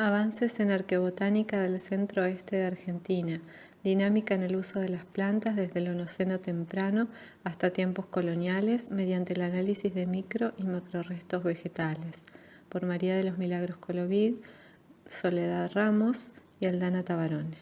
Avances en arqueobotánica del centro-oeste de Argentina, dinámica en el uso de las plantas desde el Holoceno temprano hasta tiempos coloniales mediante el análisis de micro y macrorrestos vegetales, por María de los Milagros Colovig, Soledad Ramos y Aldana Tabarone.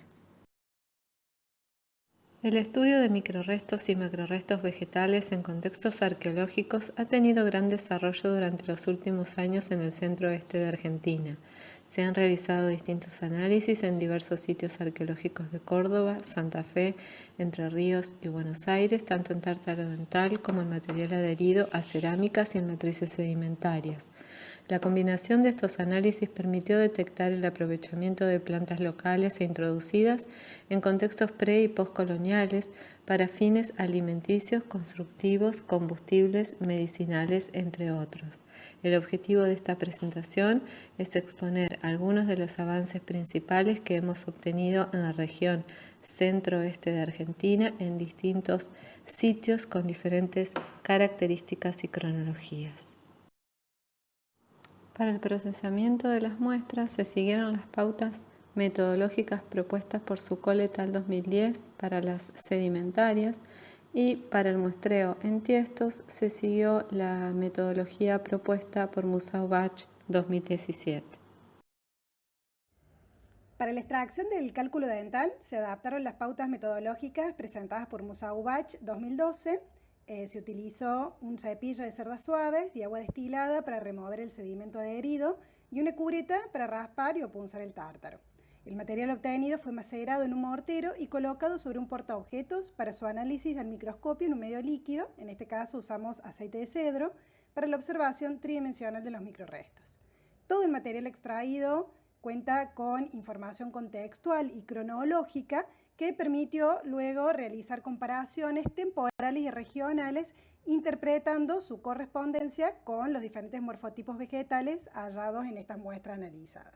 El estudio de microrrestos y macrorrestos vegetales en contextos arqueológicos ha tenido gran desarrollo durante los últimos años en el centro-oeste de Argentina. Se han realizado distintos análisis en diversos sitios arqueológicos de Córdoba, Santa Fe, Entre Ríos y Buenos Aires, tanto en tártaro dental como en material adherido a cerámicas y en matrices sedimentarias. La combinación de estos análisis permitió detectar el aprovechamiento de plantas locales e introducidas en contextos pre- y postcoloniales para fines alimenticios, constructivos, combustibles, medicinales, entre otros. El objetivo de esta presentación es exponer algunos de los avances principales que hemos obtenido en la región centro-oeste de Argentina en distintos sitios con diferentes características y cronologías. Para el procesamiento de las muestras se siguieron las pautas metodológicas propuestas por Zuccol et al. 2010 para las sedimentarias y para el muestreo en tiestos se siguió la metodología propuesta por Musau-Bach 2017. Para la extracción del cálculo dental se adaptaron las pautas metodológicas presentadas por Musau-Bach 2012. Se utilizó un cepillo de cerdas suaves y agua destilada para remover el sedimento adherido y una cureta para raspar y o punzar el tártaro. El material obtenido fue macerado en un mortero y colocado sobre un portaobjetos para su análisis al microscopio en un medio líquido. En este caso usamos aceite de cedro para la observación tridimensional de los microrrestos. Todo el material extraído cuenta con información contextual y cronológica que permitió luego realizar comparaciones temporales y regionales interpretando su correspondencia con los diferentes morfotipos vegetales hallados en estas muestras analizadas.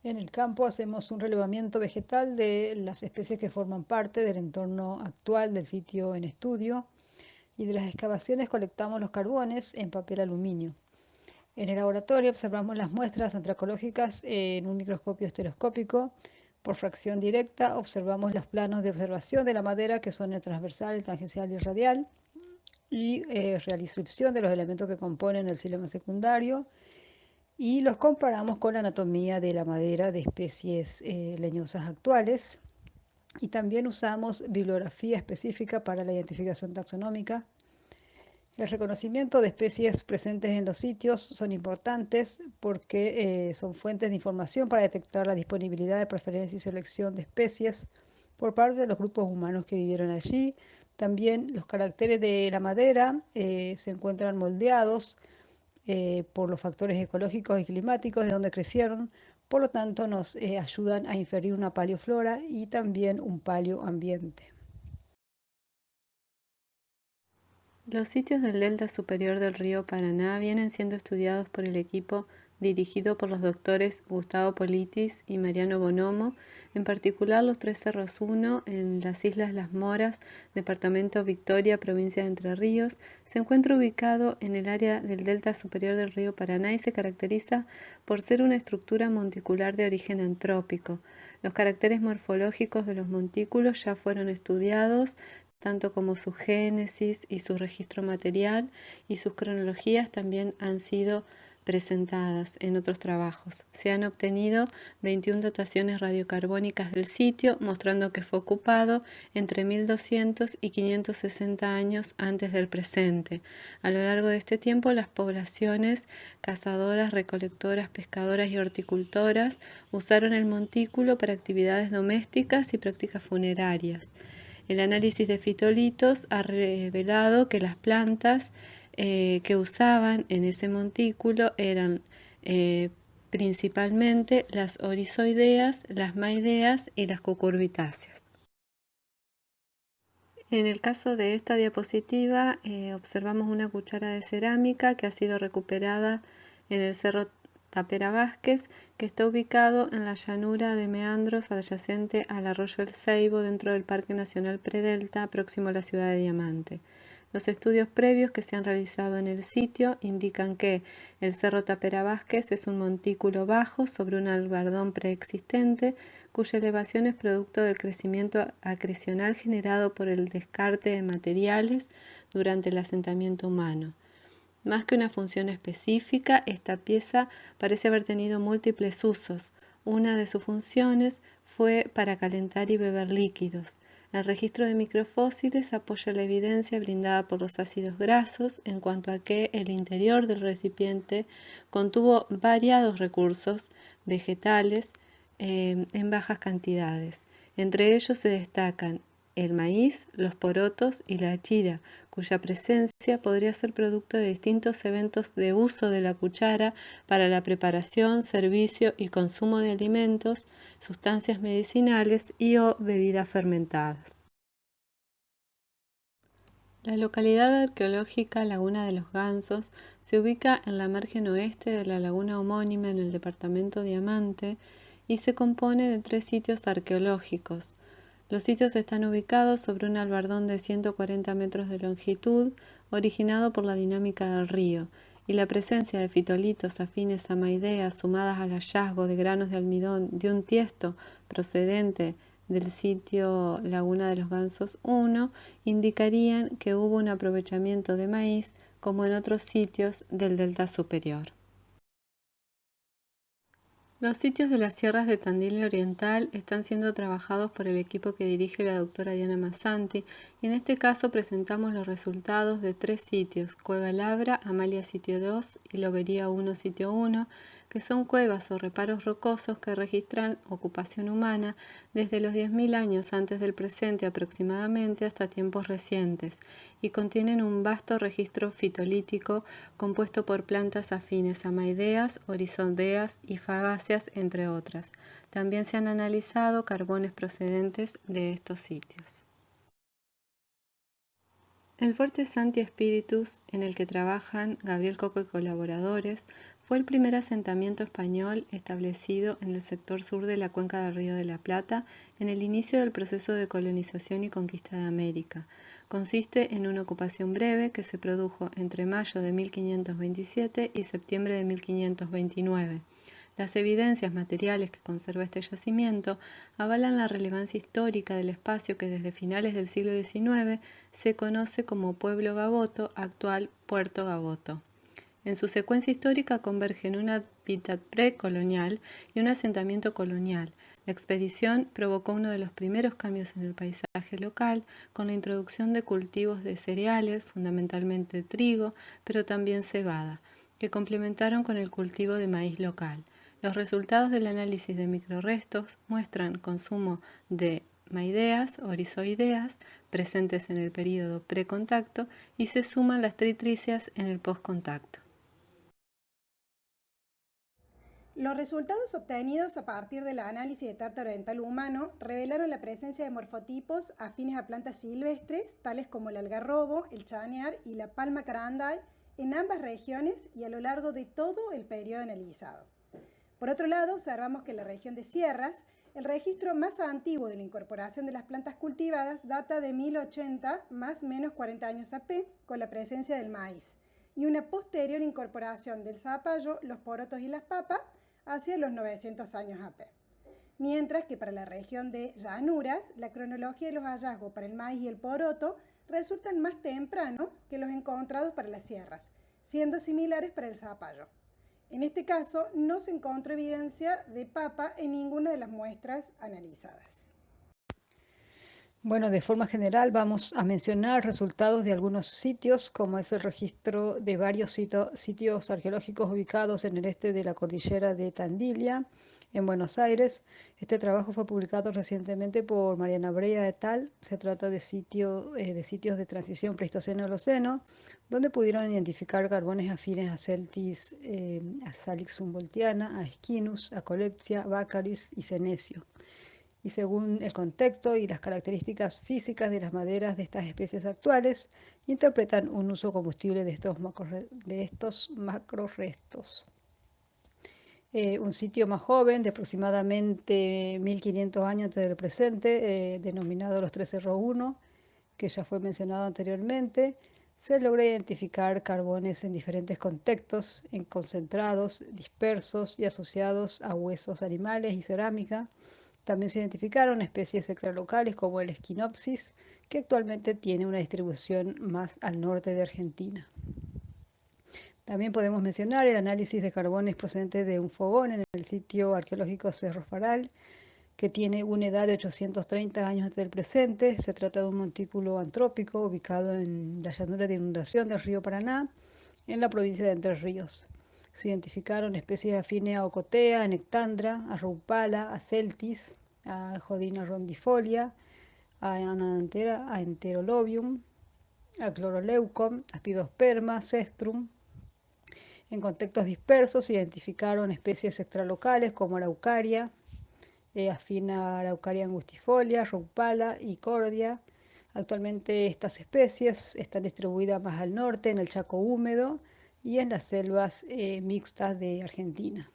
En el campo hacemos un relevamiento vegetal de las especies que forman parte del entorno actual del sitio en estudio y de las excavaciones colectamos los carbones en papel aluminio. En el laboratorio observamos las muestras antrocológicas en un microscopio estereoscópico. Por fracción directa observamos los planos de observación de la madera que son el transversal, el tangencial y el radial y realización de los elementos que componen el xilema secundario y los comparamos con la anatomía de la madera de especies leñosas actuales y también usamos bibliografía específica para la identificación taxonómica. El reconocimiento de especies presentes en los sitios son importantes porque son fuentes de información para detectar la disponibilidad de preferencia y selección de especies por parte de los grupos humanos que vivieron allí. También los caracteres de la madera se encuentran moldeados por los factores ecológicos y climáticos de donde crecieron, por lo tanto nos ayudan a inferir una paleoflora y también un paleoambiente. Los sitios del delta superior del río Paraná vienen siendo estudiados por el equipo dirigido por los doctores Gustavo Politis y Mariano Bonomo, en particular los Tres Cerros 1 en las Islas Las Moras, departamento Victoria, provincia de Entre Ríos. Se encuentra ubicado en el área del delta superior del río Paraná y se caracteriza por ser una estructura monticular de origen antrópico. Los caracteres morfológicos de los montículos ya fueron estudiados, tanto como su génesis y su registro material, y sus cronologías también han sido presentadas en otros trabajos. Se han obtenido 21 dataciones radiocarbónicas del sitio, mostrando que fue ocupado entre 1200 y 560 años antes del presente. A lo largo de este tiempo, las poblaciones cazadoras, recolectoras, pescadoras y horticultoras usaron el montículo para actividades domésticas y prácticas funerarias. El análisis de fitolitos ha revelado que las plantas que usaban en ese montículo eran principalmente las orizoideas, las maideas y las cucurbitáceas. En el caso de esta diapositiva observamos una cuchara de cerámica que ha sido recuperada en el Cerro Tapera Vázquez, que está ubicado en la llanura de Meandros adyacente al arroyo El Ceibo dentro del Parque Nacional Predelta, próximo a la ciudad de Diamante. Los estudios previos que se han realizado en el sitio indican que el Cerro Tapera Vázquez es un montículo bajo sobre un albardón preexistente cuya elevación es producto del crecimiento acrecional generado por el descarte de materiales durante el asentamiento humano. Más que una función específica, esta pieza parece haber tenido múltiples usos. Una de sus funciones fue para calentar y beber líquidos. El registro de microfósiles apoya la evidencia brindada por los ácidos grasos en cuanto a que el interior del recipiente contuvo variados recursos vegetales en bajas cantidades. Entre ellos se destacan el maíz, los porotos y la achira, cuya presencia podría ser producto de distintos eventos de uso de la cuchara para la preparación, servicio y consumo de alimentos, sustancias medicinales y o bebidas fermentadas. La localidad arqueológica Laguna de los Gansos se ubica en la margen oeste de la laguna homónima en el departamento Diamante y se compone de 3 sitios arqueológicos. Los sitios están ubicados sobre un albardón de 140 metros de longitud, originado por la dinámica del río, y la presencia de fitolitos afines a maideas sumadas al hallazgo de granos de almidón de un tiesto procedente del sitio Laguna de los Gansos 1 indicarían que hubo un aprovechamiento de maíz como en otros sitios del delta superior. Los sitios de las sierras de Tandil Oriental están siendo trabajados por el equipo que dirige la doctora Diana Massanti y en este caso presentamos los resultados de 3 sitios, Cueva Labra, Amalia Sitio 2 y Lobería 1 Sitio 1, que son cuevas o reparos rocosos que registran ocupación humana desde los 10.000 años antes del presente aproximadamente hasta tiempos recientes y contienen un vasto registro fitolítico compuesto por plantas afines a maideas, horizondeas y fagáceas, entre otras. También se han analizado carbones procedentes de estos sitios. El fuerte Santi Espíritus, en el que trabajan Gabriel Coco y colaboradores, fue el primer asentamiento español establecido en el sector sur de la cuenca del Río de la Plata en el inicio del proceso de colonización y conquista de América. Consiste en una ocupación breve que se produjo entre mayo de 1527 y septiembre de 1529. Las evidencias materiales que conserva este yacimiento avalan la relevancia histórica del espacio que desde finales del siglo XIX se conoce como Pueblo Gaboto, actual Puerto Gaboto. En su secuencia histórica convergen un hábitat precolonial y un asentamiento colonial. La expedición provocó uno de los primeros cambios en el paisaje local, con la introducción de cultivos de cereales, fundamentalmente trigo, pero también cebada, que complementaron con el cultivo de maíz local. Los resultados del análisis de microrrestos muestran consumo de maideas orizoideas presentes en el período precontacto y se suman las tritríceas en el postcontacto. Los resultados obtenidos a partir del análisis de tártaro dental humano revelaron la presencia de morfotipos afines a plantas silvestres, tales como el algarrobo, el chañar y la palma caranday, en ambas regiones y a lo largo de todo el periodo analizado. Por otro lado, observamos que en la región de sierras, el registro más antiguo de la incorporación de las plantas cultivadas data de 1080 más o menos 40 años AP, con la presencia del maíz, y una posterior incorporación del zapallo, los porotos y las papas hacia los 900 años AP. Mientras que para la región de llanuras, la cronología de los hallazgos para el maíz y el poroto resultan más tempranos que los encontrados para las sierras, siendo similares para el zapallo. En este caso, no se encontró evidencia de papa en ninguna de las muestras analizadas. Bueno, de forma general vamos a mencionar resultados de algunos sitios, como es el registro de varios sitios arqueológicos ubicados en el este de la cordillera de Tandil, en Buenos Aires. Este trabajo fue publicado recientemente por Mariana Brea et al. Se trata de sitios de transición Pleistoceno-Holoceno, donde pudieron identificar carbones afines a Celtis, a Salix humboldtiana, a Esquinus, a Colepsia, Baccharis y Senecio. Y según el contexto y las características físicas de las maderas de estas especies actuales, interpretan un uso combustible de estos macrorestos. Un sitio más joven, de aproximadamente 1500 años antes del presente, denominado los 301, que ya fue mencionado anteriormente, se logra identificar carbones en diferentes contextos, en concentrados, dispersos y asociados a huesos animales y cerámica. También se identificaron especies extralocales como el Echinopsis, que actualmente tiene una distribución más al norte de Argentina. También podemos mencionar el análisis de carbones procedentes de un fogón en el sitio arqueológico Cerro Faral, que tiene una edad de 830 años antes del presente. Se trata de un montículo antrópico ubicado en la llanura de inundación del río Paraná, en la provincia de Entre Ríos. Se identificaron especies afines a Ocotea, a Nectandra, a Rupala, a Celtis, a Jodina rondifolia, a Ananthera, a Enterolobium, a Chloroleucon, a Spidosperma, Cestrum. En contextos dispersos se identificaron especies extralocales como Araucaria, afina Araucaria angustifolia, Rupala y Cordia. Actualmente estas especies están distribuidas más al norte, en el Chaco húmedo y en las selvas mixtas de Argentina.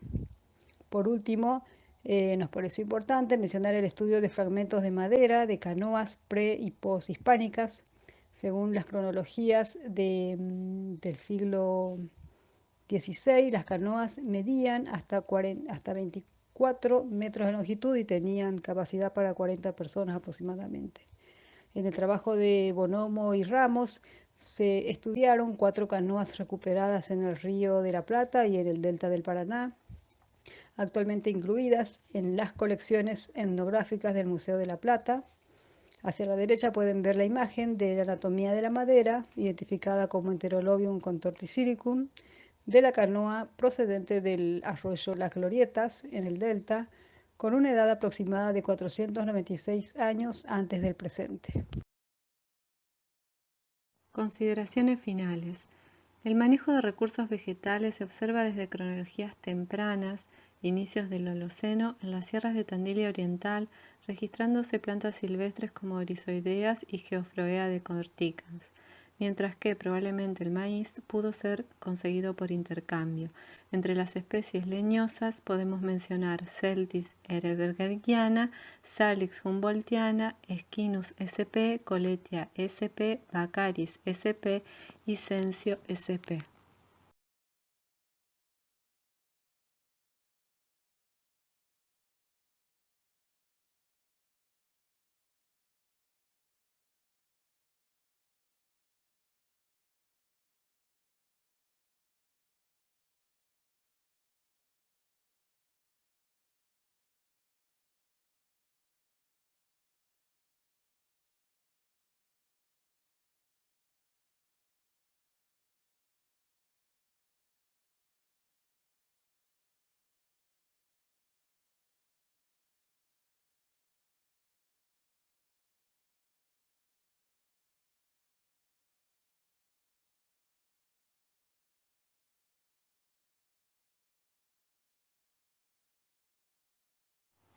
Por último, nos pareció importante mencionar el estudio de fragmentos de madera de canoas pre y poshispánicas. Según las cronologías del siglo XVI, las canoas medían hasta 24 metros de longitud y tenían capacidad para 40 personas aproximadamente. En el trabajo de Bonomo y Ramos se estudiaron 4 canoas recuperadas en el Río de la Plata y en el Delta del Paraná, actualmente incluidas en las colecciones etnográficas del Museo de la Plata. Hacia la derecha pueden ver la imagen de la anatomía de la madera, identificada como Enterolobium contorticilicum, de la canoa procedente del arroyo Las Glorietas, en el Delta, con una edad aproximada de 496 años antes del presente. Consideraciones finales. El manejo de recursos vegetales se observa desde cronologías tempranas, inicios del Holoceno, en las sierras de Tandil y Oriental, registrándose plantas silvestres como Oryzoideas y Geoffroea decorticans, mientras que probablemente el maíz pudo ser conseguido por intercambio. Entre las especies leñosas podemos mencionar Celtis erebbergiana, Salix humboldtiana, Esquinus sp, Coletia sp, Baccharis sp y Cencio sp.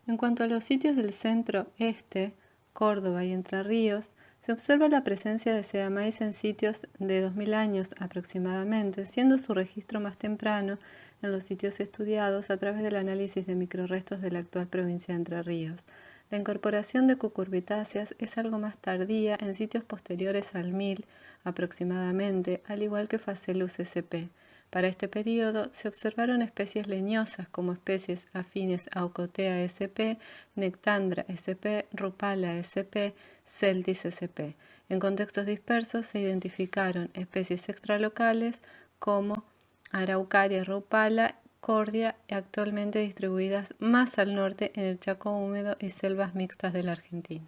En cuanto a los sitios del centro-este, Córdoba y Entre Ríos, se observa la presencia de seda maíz en sitios de 2000 años aproximadamente, siendo su registro más temprano en los sitios estudiados a través del análisis de microrrestos de la actual provincia de Entre Ríos. La incorporación de cucurbitáceas es algo más tardía en sitios posteriores al 1000 aproximadamente, al igual que Phaceolus sp. Para este período se observaron especies leñosas como especies afines a Ocotea sp, Nectandra sp, Rupala sp, Celtis sp. En contextos dispersos se identificaron especies extralocales como Araucaria rupala, Cordia, actualmente distribuidas más al norte en el Chaco húmedo y selvas mixtas de la Argentina.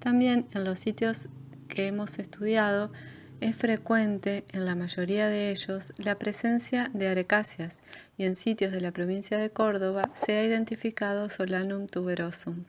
También en los sitios que hemos estudiado es frecuente en la mayoría de ellos la presencia de arecáceas y en sitios de la provincia de Córdoba se ha identificado Solanum tuberosum.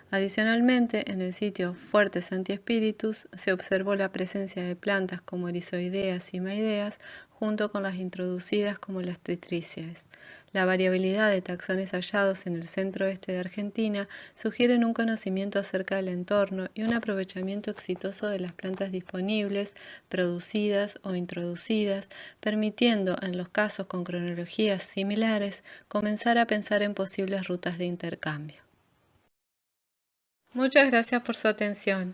Adicionalmente, en el sitio Fuertes Antiespíritus se observó la presencia de plantas como Oryzoideas y Maideas junto con las introducidas como las Tetriciaes. La variabilidad de taxones hallados en el centro-este de Argentina sugieren un conocimiento acerca del entorno y un aprovechamiento exitoso de las plantas disponibles, producidas o introducidas, permitiendo, en los casos con cronologías similares, comenzar a pensar en posibles rutas de intercambio. Muchas gracias por su atención.